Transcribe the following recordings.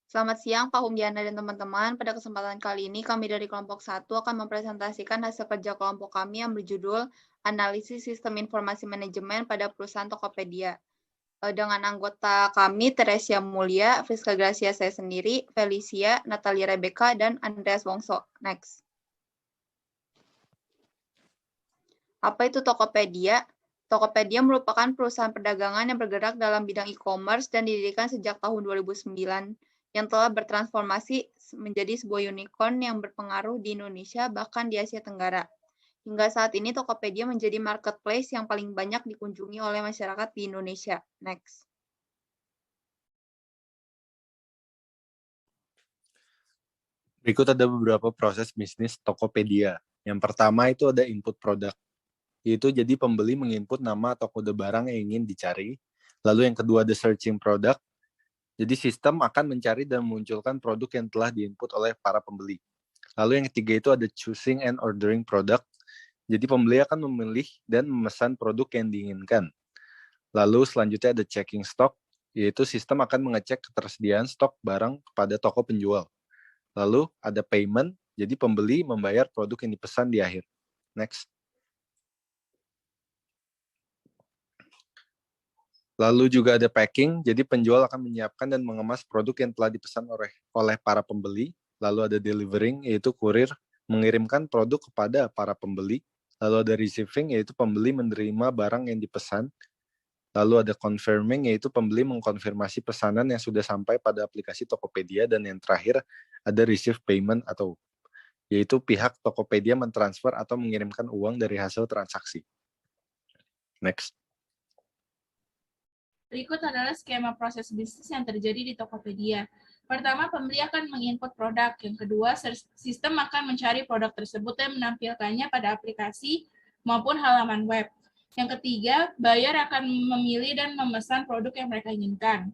Selamat siang, Pak Humdiana dan teman-teman. Pada kesempatan kali ini, kami dari kelompok 1 akan mempresentasikan hasil kerja kelompok kami yang berjudul Analisis Sistem Informasi Manajemen pada Perusahaan Tokopedia. Dengan anggota kami, Teresia Mulia, Friska Gracia saya sendiri, Felicia, Natalia Rebecca, dan Andreas Wongso. Next. Apa itu Tokopedia? Tokopedia merupakan perusahaan perdagangan yang bergerak dalam bidang e-commerce dan didirikan sejak tahun 2009, yang telah bertransformasi menjadi sebuah unicorn yang berpengaruh di Indonesia, bahkan di Asia Tenggara. Hingga saat ini, Tokopedia menjadi marketplace yang paling banyak dikunjungi oleh masyarakat di Indonesia. Next. Berikut ada beberapa proses bisnis Tokopedia. Yang pertama itu ada input produk, yaitu jadi pembeli menginput nama atau kode barang yang ingin dicari. Lalu yang kedua ada searching product, jadi sistem akan mencari dan memunculkan produk yang telah diinput oleh para pembeli. Lalu yang ketiga itu ada choosing and ordering product, jadi pembeli akan memilih dan memesan produk yang diinginkan. Lalu selanjutnya ada checking stock, yaitu sistem akan mengecek ketersediaan stok barang kepada toko penjual. Lalu ada payment, jadi pembeli membayar produk yang dipesan di akhir. Next. Lalu juga ada packing, jadi penjual akan menyiapkan dan mengemas produk yang telah dipesan oleh para pembeli. Lalu ada delivering, yaitu kurir mengirimkan produk kepada para pembeli. Lalu ada receiving, yaitu pembeli menerima barang yang dipesan. Lalu ada confirming, yaitu pembeli mengkonfirmasi pesanan yang sudah sampai pada aplikasi Tokopedia. Dan yang terakhir ada receive payment, atau yaitu pihak Tokopedia mentransfer atau mengirimkan uang dari hasil transaksi. Next. Berikut adalah skema proses bisnis yang terjadi di Tokopedia. Pertama, pembeli akan menginput produk. Yang kedua, sistem akan mencari produk tersebut dan menampilkannya pada aplikasi maupun halaman web. Yang ketiga, buyer akan memilih dan memesan produk yang mereka inginkan.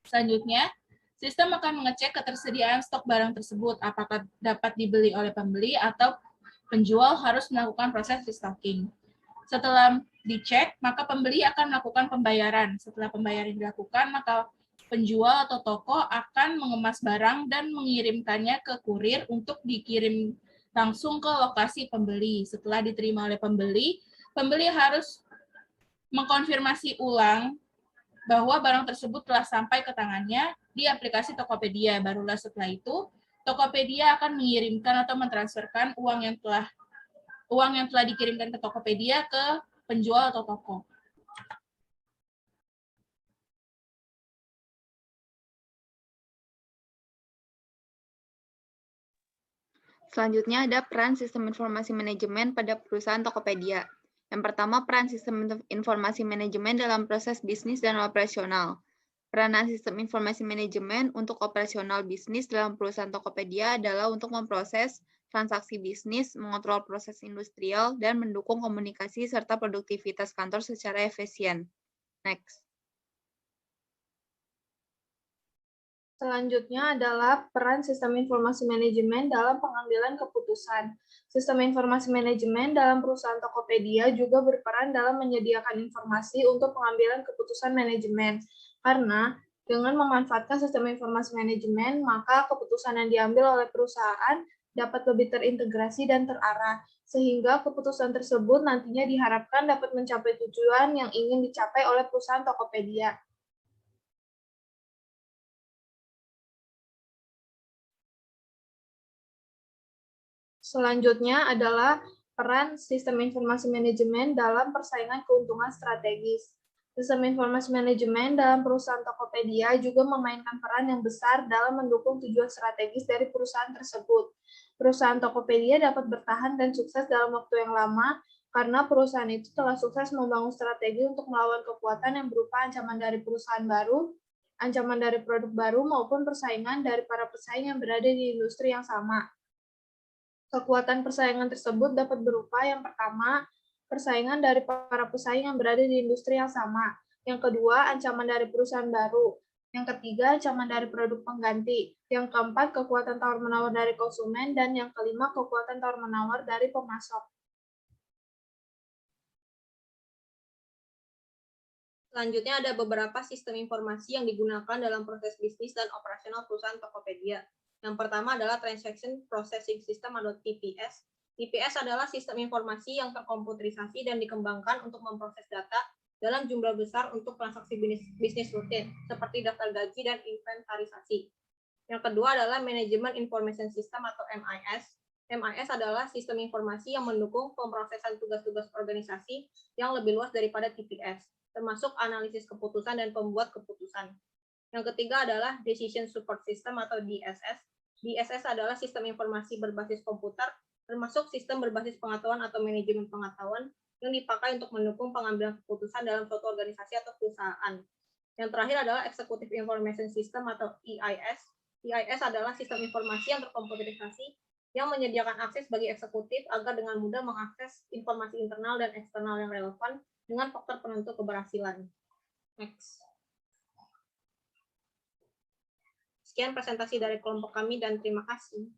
Selanjutnya, sistem akan mengecek ketersediaan stok barang tersebut, apakah dapat dibeli oleh pembeli atau penjual harus melakukan proses restocking. Setelah dicek, maka pembeli akan melakukan pembayaran. Setelah pembayaran dilakukan, maka penjual atau toko akan mengemas barang dan mengirimkannya ke kurir untuk dikirim langsung ke lokasi pembeli. Setelah diterima oleh pembeli, pembeli harus mengkonfirmasi ulang bahwa barang tersebut telah sampai ke tangannya di aplikasi Tokopedia. Barulah setelah itu, Tokopedia akan mengirimkan atau mentransferkan uang yang telah dikirimkan ke Tokopedia ke penjual atau toko. Selanjutnya ada peran sistem informasi manajemen pada perusahaan Tokopedia. Yang pertama, peran sistem informasi manajemen dalam proses bisnis dan operasional. Peranan sistem informasi manajemen untuk operasional bisnis dalam perusahaan Tokopedia adalah untuk memproses transaksi bisnis, mengontrol proses industrial, dan mendukung komunikasi serta produktivitas kantor secara efisien. Next. Selanjutnya adalah peran sistem informasi manajemen dalam pengambilan keputusan. Sistem informasi manajemen dalam perusahaan Tokopedia juga berperan dalam menyediakan informasi untuk pengambilan keputusan manajemen. Karena dengan memanfaatkan sistem informasi manajemen, maka keputusan yang diambil oleh perusahaan dapat lebih terintegrasi dan terarah, sehingga keputusan tersebut nantinya diharapkan dapat mencapai tujuan yang ingin dicapai oleh perusahaan Tokopedia. Selanjutnya adalah peran sistem informasi manajemen dalam persaingan keuntungan strategis. Sistem informasi manajemen dalam perusahaan Tokopedia juga memainkan peran yang besar dalam mendukung tujuan strategis dari perusahaan tersebut. Perusahaan Tokopedia dapat bertahan dan sukses dalam waktu yang lama karena perusahaan itu telah sukses membangun strategi untuk melawan kekuatan yang berupa ancaman dari perusahaan baru, ancaman dari produk baru, maupun persaingan dari para pesaing yang berada di industri yang sama. Kekuatan persaingan tersebut dapat berupa yang pertama, persaingan dari para pesaing yang berada di industri yang sama. Yang kedua, ancaman dari perusahaan baru. Yang ketiga, ancaman dari produk pengganti. Yang keempat, kekuatan tawar-menawar dari konsumen. Dan yang kelima, kekuatan tawar-menawar dari pemasok. Selanjutnya ada beberapa sistem informasi yang digunakan dalam proses bisnis dan operasional perusahaan Tokopedia. Yang pertama adalah Transaction Processing System atau TPS. TPS adalah sistem informasi yang terkomputerisasi dan dikembangkan untuk memproses data dalam jumlah besar untuk transaksi bisnis rutin, seperti daftar gaji dan inventarisasi. Yang kedua adalah Management Information System atau MIS. MIS adalah sistem informasi yang mendukung pemrosesan tugas-tugas organisasi yang lebih luas daripada TPS, termasuk analisis keputusan dan pembuat keputusan. Yang ketiga adalah Decision Support System atau DSS. DSS adalah sistem informasi berbasis komputer, termasuk sistem berbasis pengetahuan atau manajemen pengetahuan yang dipakai untuk mendukung pengambilan keputusan dalam suatu organisasi atau perusahaan. Yang terakhir adalah Executive Information System atau EIS. EIS adalah sistem informasi yang terkomputerisasi yang menyediakan akses bagi eksekutif agar dengan mudah mengakses informasi internal dan eksternal yang relevan dengan faktor penentu keberhasilan. Next. Sekian presentasi dari kelompok kami dan terima kasih.